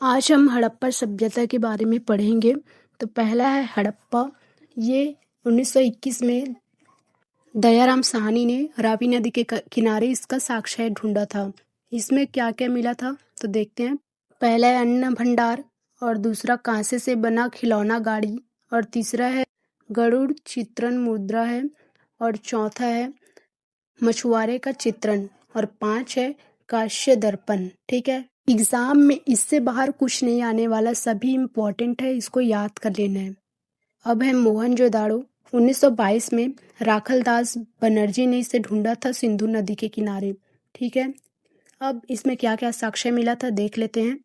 आज हम हड़प्पा सभ्यता के बारे में पढ़ेंगे। तो पहला है हड़प्पा। ये 1921 में दयाराम साहनी ने रावी नदी के किनारे इसका साक्ष्य ढूंढा था। इसमें क्या क्या मिला था तो देखते हैं। पहला है अन्न भंडार, और दूसरा कांसे से बना खिलौना गाड़ी, और तीसरा है गरुड़ चित्रण मुद्रा है, और चौथा है मछुआरे का चित्रण, और 5 है कांस्य दर्पण। ठीक है, एग्जाम में इससे बाहर कुछ नहीं आने वाला, सभी इम्पोर्टेंट है, इसको याद कर लेना है। अब है मोहनजोदाड़ो। 1922 में राखलदास बनर्जी ने इसे ढूंढा था सिंधु नदी के किनारे। ठीक है, अब इसमें क्या क्या साक्ष्य मिला था देख लेते हैं।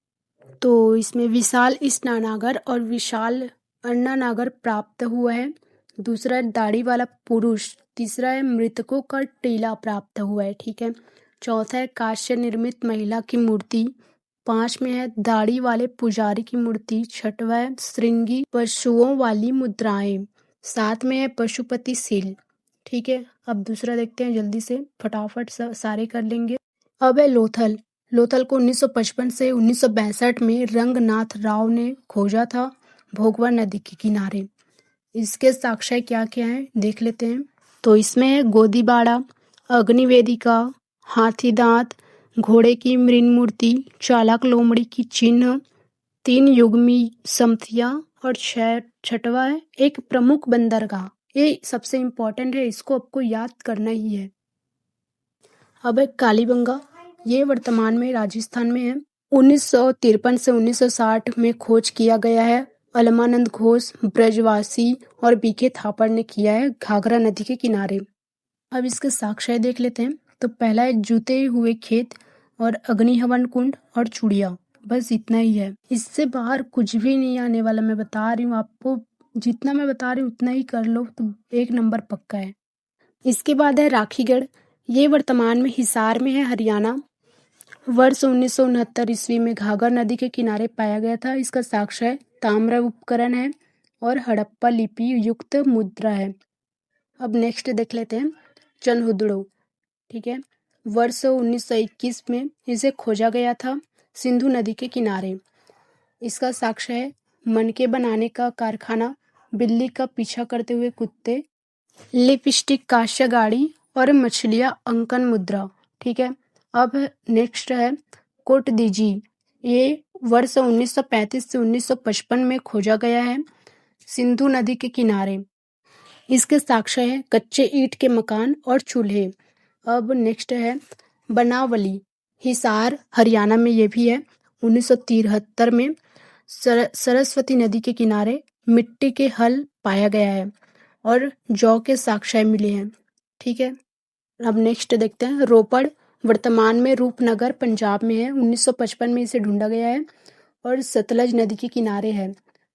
तो इसमें विशाल स्नानागार और विशाल अन्नानागर प्राप्त हुआ है। दूसरा है दाढ़ी वाला पुरुष। तीसरा है मृतकों का टीला प्राप्त हुआ है। ठीक है, चौथा है कांस्य निर्मित महिला की मूर्ति। 5 में है दाढ़ी वाले पुजारी की मूर्ति। छठवा है श्रृंगी पशुओं वाली मुद्राएं। 7 में है पशुपति सील। ठीक है, अब दूसरा देखते हैं जल्दी से, फटाफट सारे कर लेंगे। अब है लोथल। लोथल को 1955 से 1962 में रंगनाथ राव ने खोजा था भोगवा नदी के किनारे। इसके साक्ष्य क्या क्या हैं देख लेते हैं। तो इसमें है गोदीबाड़ा, अग्निवेदिका, हाथी दांत, घोड़े की मृण मूर्ति, चालाक लोमड़ी की चिन्ह, 3 युग्मी समथिया, और छठवा है एक प्रमुख बंदरगाह। ये सबसे इम्पोर्टेंट है, इसको आपको याद करना ही है। अब है कालीबंगा। ये वर्तमान में राजस्थान में है। 1953 से 1960 में खोज किया गया है। अलमानंद घोष, ब्रजवासी और बीके थापड़ ने किया है घाघरा नदी के किनारे। अब इसके साक्ष्य देख लेते हैं। तो पहला है जूते हुए खेत, और अग्निहवन कुंड, और चूड़िया। बस इतना ही है, इससे बाहर कुछ भी नहीं आने वाला। मैं बता रही हूँ आपको, जितना मैं बता रही हूँ उतना ही कर लो तो 1 नंबर पक्का है। इसके बाद है राखीगढ़। ये वर्तमान में हिसार में है, हरियाणा। वर्ष 1969 ईस्वी में घाघर नदी के किनारे पाया गया था। इसका साक्ष्य ताम्र उपकरण है और हड़प्पा लिपि युक्त मुद्रा है। अब नेक्स्ट देख लेते हैं चनहुदड़ो। ठीक है, वर्ष 1921 में इसे खोजा गया था सिंधु नदी के किनारे। इसका साक्ष्य है मनके बनाने का कारखाना, बिल्ली का पीछा करते हुए कुत्ते, लिपस्टिक कांस्य गाड़ी, और मछलियां अंकन मुद्रा। ठीक है, अब नेक्स्ट है कोट दीजी। ये वर्ष 1935 से 1955 में खोजा गया है सिंधु नदी के किनारे। इसके साक्ष्य है कच्चे ईंट के मकान और चूल्हे। अब नेक्स्ट है बनावली, हिसार हरियाणा में ये भी है। 1973 में सरस्वती नदी के किनारे मिट्टी के हल पाया गया है और जौ के साक्ष्य मिले हैं। ठीक है, अब नेक्स्ट देखते हैं रोपड़। वर्तमान में रूपनगर पंजाब में है। 1955 में इसे ढूंढा गया है और सतलज नदी के किनारे है।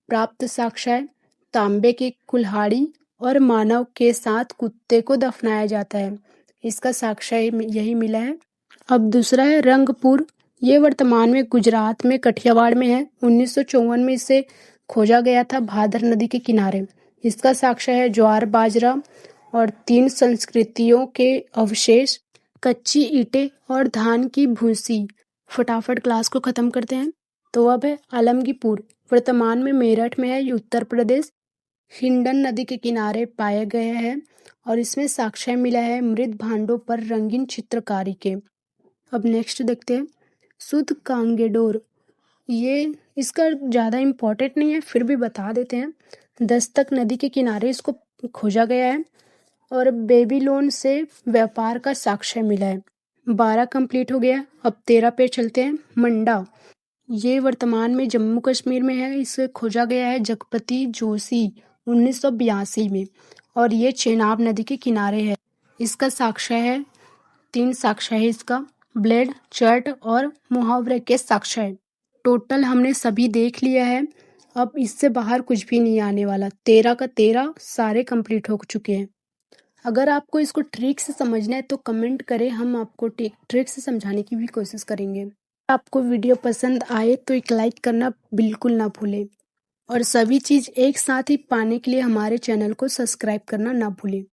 प्राप्त साक्ष्य तांबे की कुल्हाड़ी और मानव के साथ कुत्ते को दफनाया जाता है। इसका साक्ष्य यही मिला है। अब दूसरा है रंगपुर। ये वर्तमान में गुजरात में कठियावाड़ में है। 1954 में इसे खोजा गया था भादर नदी के किनारे। इसका साक्ष्य है ज्वार बाजरा और 3 संस्कृतियों के अवशेष, कच्ची ईंटें और धान की भूसी। फटाफट क्लास को खत्म करते हैं। तो अब है आलमगीपुर। वर्तमान में मेरठ में है, ये उत्तर प्रदेश। हिंडन नदी के किनारे पाया गया है और इसमें साक्ष्य मिला है मृत भांडों पर रंगीन चित्रकारी के। अब नेक्स्ट देखते हैं सुध कांगेडोर। ये इसका ज़्यादा इम्पोर्टेंट नहीं है, फिर भी बता देते हैं। दस्तक नदी के किनारे इसको खोजा गया है और बेबीलोन से व्यापार का साक्ष्य मिला है। 12 कंप्लीट हो गया। अब 13 पे चलते हैं। मंडा, ये वर्तमान में जम्मू कश्मीर में है। इसे खोजा गया है जगपति जोशी 1982 में और ये चेनाब नदी के किनारे है। इसका साक्ष्य है 3 साक्ष्य है इसका, ब्लेड, चर्ट और मुहावरे के साक्ष्य है। टोटल हमने सभी देख लिया है। अब इससे बाहर कुछ भी नहीं आने वाला। 13 का 13 सारे कंप्लीट हो चुके हैं। अगर आपको इसको ट्रिक से समझना है तो कमेंट करें, हम आपको ट्रिक से समझाने की भी कोशिश करेंगे। आपको वीडियो पसंद आए तो एक लाइक करना बिल्कुल ना भूलें और सभी चीज़ एक साथ ही पाने के लिए हमारे चैनल को सब्सक्राइब करना ना भूलें।